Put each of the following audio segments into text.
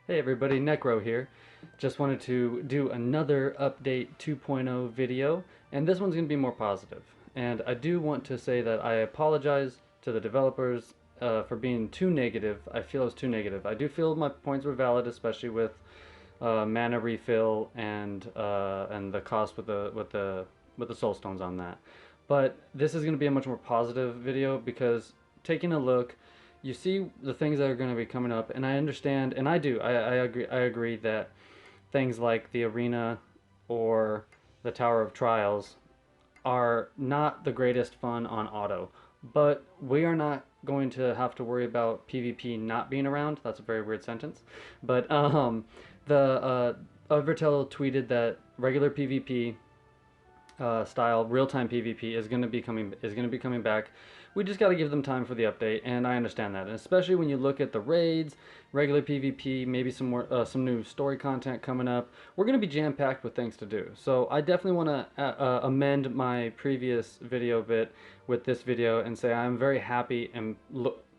Hey everybody, Necro here. Just wanted to do another Update 2.0 video, and this one's going to be more positive. And I do want to say that I apologize to the developers for being too negative. I feel I was too negative. I do feel my points were valid, especially with mana refill and the cost with the soul stones on that. But this is going to be a much more positive video because taking a look, you see the things that are going to be coming up, and I understand, and I agree that things like the arena or the Tower of Trials are not the greatest fun on auto, but we are not going to have to worry about PvP not being around. That's a very weird sentence, but the Evertale tweeted that regular PvP style real-time PvP is going to be coming back. We just got to give them time for the update, and I understand that. And especially when you look at the raids, regular PvP, maybe some new story content coming up. We're going to be jam-packed with things to do. So I definitely want to amend my previous video bit with this video and say I'm very happy and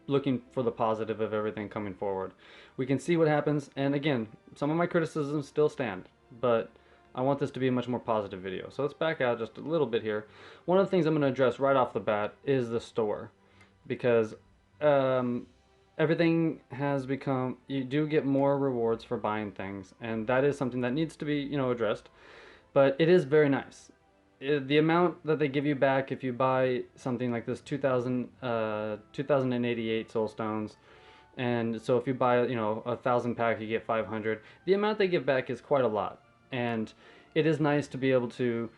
looking for the positive of everything coming forward. We can see what happens, and again, some of my criticisms still stand, but I want this to be a much more positive video. So let's back out just a little bit here. One of the things I'm going to address right off the bat is the store. Because everything has become, you do get more rewards for buying things. And that is something that needs to be, addressed. But it is very nice. The amount that they give you back if you buy something like this 2088 soul stones, and so if you buy 1,000 pack you get 500. The amount they give back is quite a lot, and it is nice to be able to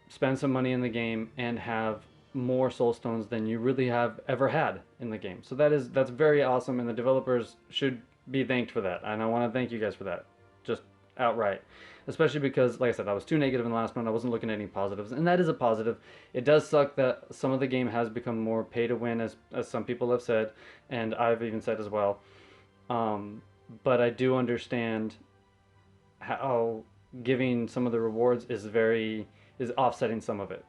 spend some money in the game and have more soul stones than you really have ever had in the game. So that's very awesome, and the developers should be thanked for that, and I want to thank you guys for that, just outright. Especially because, like I said, I was too negative in the last one. I wasn't looking at any positives, and that is a positive. It does suck that some of the game has become more pay to win, as some people have said, and I've even said as well. But I do understand how giving some of the rewards is offsetting some of it.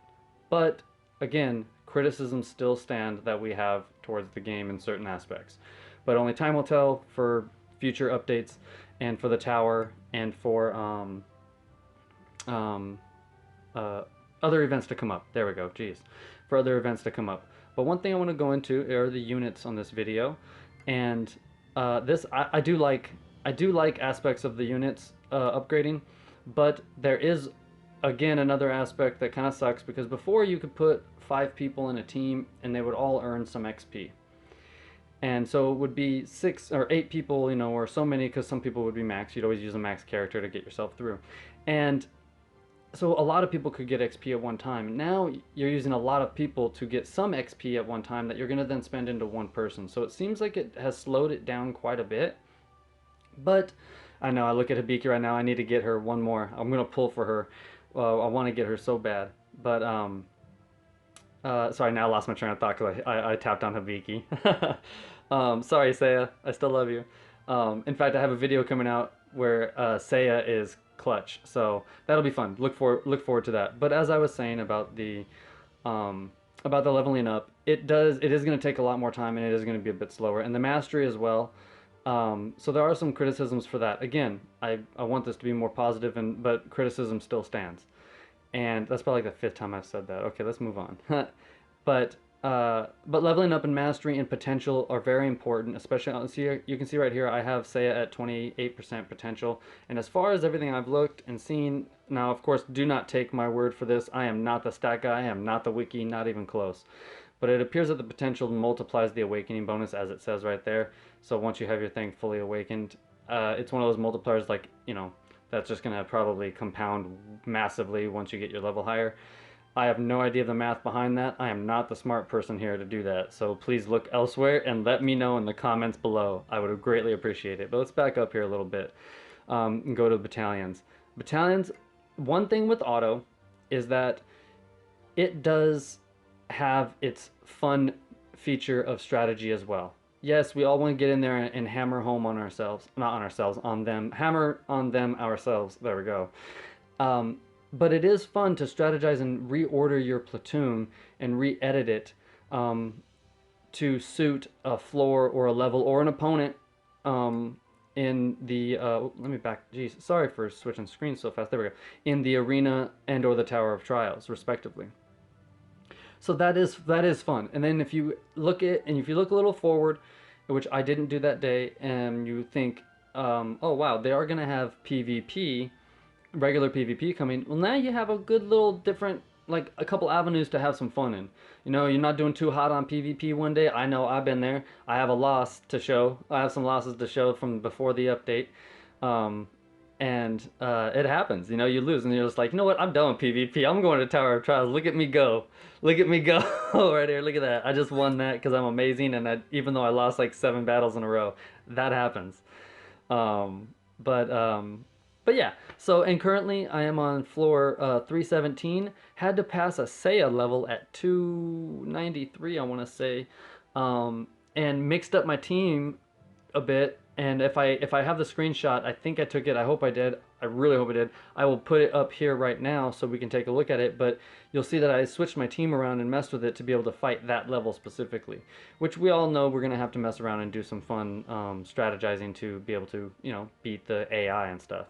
But again, criticisms still stand that we have towards the game in certain aspects. But only time will tell for future updates and for the tower and for other events to come up. There we go. Jeez, for other events to come up. But one thing I want to go into are the units on this video, and I do like aspects of the units upgrading, but there is again another aspect that kind of sucks, because before you could put 5 people in a team and they would all earn some XP. And so it would be 6 or 8 people, or so many, because some people would be max. You'd always use a max character to get yourself through. And so a lot of people could get XP at one time. Now you're using a lot of people to get some XP at one time that you're going to then spend into one person. So it seems like it has slowed it down quite a bit. But I know, I look at Hibiki right now, I need to get her one more. I'm going to pull for her. I want to get her so bad. But, sorry, now I lost my train of thought because I tapped on Hibiki. Sorry, Seiya. I still love you. In fact, I have a video coming out where Seiya is clutch, so that'll be fun. Look forward to that. But as I was saying about the leveling up, it is going to take a lot more time, and it is going to be a bit slower, and the mastery as well. So there are some criticisms for that. Again, I want this to be more positive, but criticism still stands. And that's probably like the 5th time I've said that. Okay, let's move on. But leveling up and mastery and potential are very important, especially, you can see right here I have Seiya at 28% potential. And as far as everything I've looked and seen, now of course do not take my word for this. I am not the stat guy, I am not the wiki, not even close. But it appears that the potential multiplies the awakening bonus, as it says right there. So once you have your thing fully awakened, it's one of those multipliers, like, that's just going to probably compound massively once you get your level higher. I have no idea the math behind that. I am not the smart person here to do that. So please look elsewhere and let me know in the comments below. I would greatly appreciate it. But let's back up here a little bit and go to battalions. Battalions, one thing with auto is that it does have its fun feature of strategy as well. Yes, we all want to get in there and hammer home on ourselves, not on ourselves, on them, hammer on them ourselves, there we go. But it is fun to strategize and reorder your platoon and re-edit it to suit a floor or a level or an opponent in the let me back. Geez, sorry for switching screens so fast. There we go. In the arena and or the Tower of Trials, respectively. So that is fun. And then if you look a little forward, which I didn't do that day, and you think, oh wow, they are gonna have PvP, regular PvP coming. Well, now you have a good little different, like a couple avenues to have some fun in. You know, you're not doing too hot on PvP one day. I know, I've been there. I have a loss to show. I have some losses to show from before the update. Um, and it happens. You know, you lose, and you're just like, you know what? I'm done with PvP. I'm going to Tower of Trials. Look at me go. Look at me go right here. Look at that. I just won that because I'm amazing, and even though I lost like 7 battles in a row, that happens. Um, but um, but yeah. So and currently I am on floor 317. Had to pass a Seiya level at 293, I want to say, and mixed up my team a bit. And if I have the screenshot, I think I took it. I hope I did. I really hope I did. I will put it up here right now so we can take a look at it. But you'll see that I switched my team around and messed with it to be able to fight that level specifically, which we all know we're gonna have to mess around and do some fun strategizing to be able to, you know, beat the AI and stuff.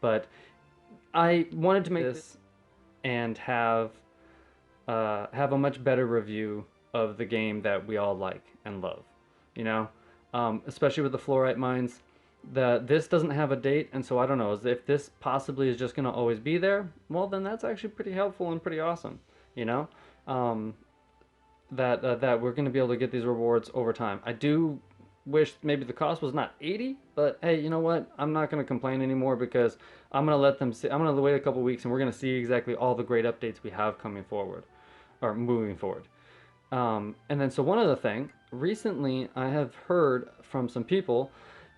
But I wanted to make this and have a much better review of the game that we all like and love, you know, especially with the fluorite mines. This doesn't have a date, and so I don't know if this possibly is just going to always be there. Well, then that's actually pretty helpful and pretty awesome, you know, that we're going to be able to get these rewards over time. I do wish maybe the cost was not 80, but hey, you know what? I'm not going to complain anymore because I'm going to let them see. I'm going to wait a couple weeks, and we're going to see exactly all the great updates we have coming forward, or moving forward. And then so one other thing, recently I have heard from some people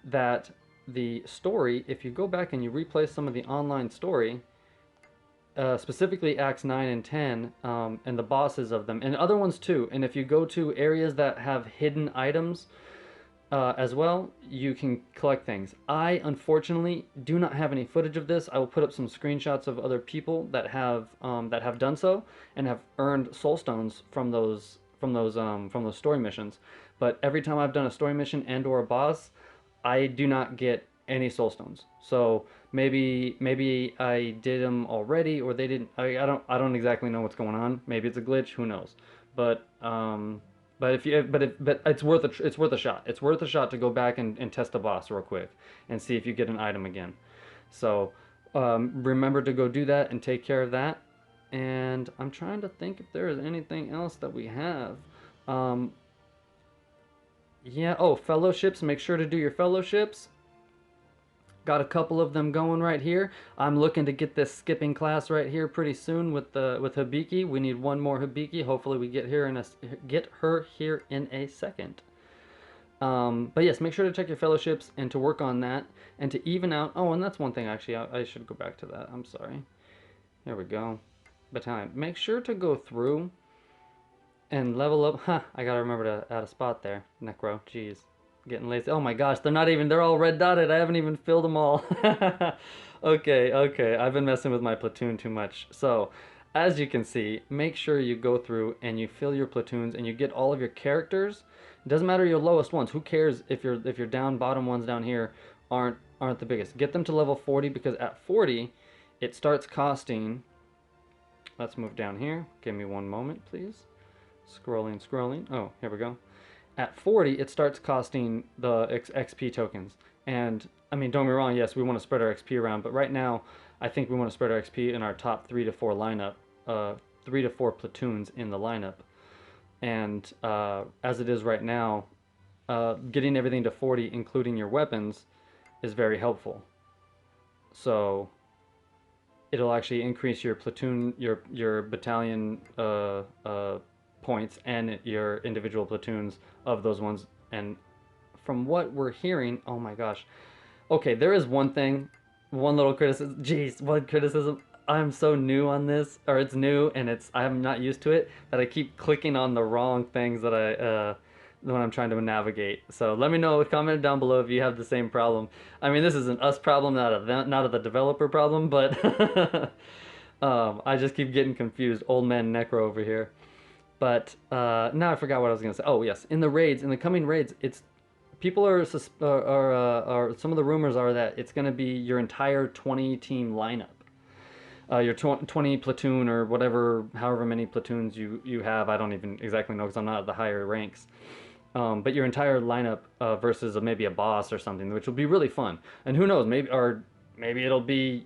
that the story, if you go back and you replay some of the online story, specifically Acts 9 and 10, and the bosses of them, and other ones too, and if you go to areas that have hidden items as well, you can collect things. I unfortunately do not have any footage of this. I will put up some screenshots of other people that have done so and have earned soul stones from those story missions. But every time I've done a story mission and or a boss, I do not get any soul stones. So maybe I did them already, or they didn't. I don't exactly know what's going on. Maybe it's a glitch. Who knows? But it's worth a shot. It's worth a shot to go back and test a boss real quick and see if you get an item again. So remember to go do that and take care of that. And I'm trying to think if there is anything else that we have. Yeah, oh, fellowships. Make sure to do your fellowships. Got a couple of them going right here. I'm looking to get this skipping class right here pretty soon with Hibiki. We need one more Hibiki. Hopefully we get her here in a second. But yes, make sure to check your fellowships and to work on that and to even out. Oh, and that's one thing actually. I should go back to that. I'm sorry. There we go. Battalion. Make sure to go through and level up. Huh, I gotta remember to add a spot there. Necro, jeez. Getting lazy. Oh my gosh, they're all red dotted. I haven't even filled them all. Okay, I've been messing with my platoon too much. So, as you can see, make sure you go through and you fill your platoons and you get all of your characters. It doesn't matter your lowest ones. Who cares if your down bottom ones down here aren't the biggest. Get them to level 40 because at 40 it starts costing. Let's move down here. Give me one moment, please. Scrolling. Oh, here we go. At 40, it starts costing the XP tokens. And, I mean, don't get me wrong, yes, we want to spread our XP around, but right now, I think we want to spread our XP in our top 3 to 4 lineup, 3 to 4 platoons in the lineup. And as it is right now, getting everything to 40, including your weapons, is very helpful. So, it'll actually increase your platoon, your battalion points and your individual platoons of those ones. And from what we're hearing, oh my gosh. Okay, there is one thing, one little criticism. Jeez, one criticism. I'm so new on this, or it's new and I'm not used to it, that I keep clicking on the wrong things that when I'm trying to navigate. So let me know, comment down below if you have the same problem. I mean, this is an us problem, not a developer problem, but I just keep getting confused. Old man Necro over here. But now I forgot what I was gonna say. Oh yes, in the raids, in the coming raids, it's people are some of the rumors are that it's gonna be your entire 20 team lineup, your 20 platoon or whatever, however many platoons you have. I don't even exactly know because I'm not at the higher ranks. But your entire lineup versus maybe a boss or something, which will be really fun. And who knows, maybe it'll be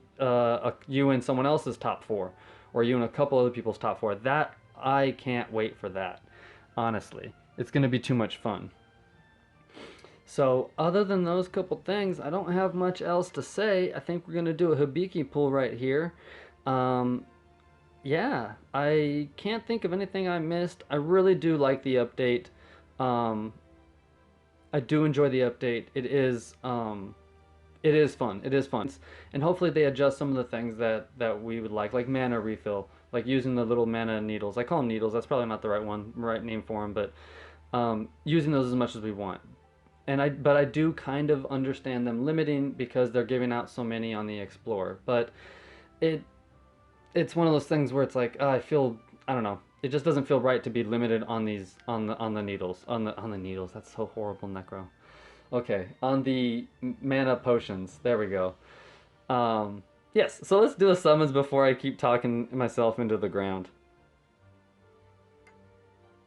you and someone else's top four, or you and a couple other people's top four. That I can't wait for that. Honestly, it's gonna be too much fun. So other than those couple things, I don't have much else to say. I think we're gonna do a Hibiki pull right here. Um, yeah, I can't think of anything I missed. I really do like the update. Um, I do enjoy the update. It is fun. It is fun, and hopefully they adjust some of the things that we would like mana refill, like using the little mana needles. I call them needles. That's probably not the right name for them, but using those as much as we want. But I do kind of understand them limiting because they're giving out so many on the Explorer. But it it's one of those things where it's like I don't know. It just doesn't feel right to be limited on these on the needles on the needles. That's so horrible, Necro. Okay, on the mana potions. There we go. Yes. So let's do the summons before I keep talking myself into the ground.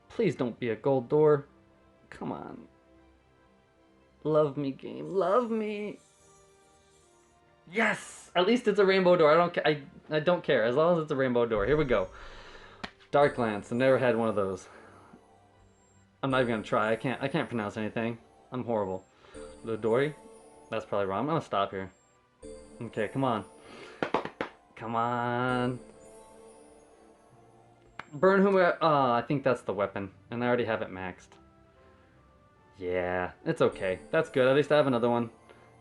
Please don't be a gold door. Come on. Love me, game. Love me. Yes! At least it's a rainbow door. I don't care as long as it's a rainbow door. Here we go. Darklance. I've never had one of those. I'm not even gonna try. I can't pronounce anything. I'm horrible. Ludori? That's probably wrong. I'm gonna stop here. Okay, come on. Come on. Burn whomever. Oh, I think that's the weapon. And I already have it maxed. Yeah, it's okay. That's good. At least I have another one.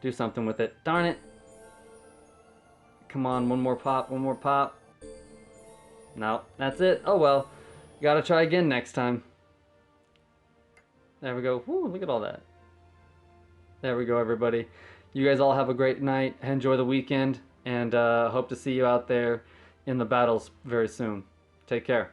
Do something with it. Darn it. Come on, one more pop, one more pop. No, that's it. Oh well. Gotta try again next time. There we go. Woo, look at all that. There we go, everybody. You guys all have a great night. Enjoy the weekend. And hope to see you out there in the battles very soon. Take care.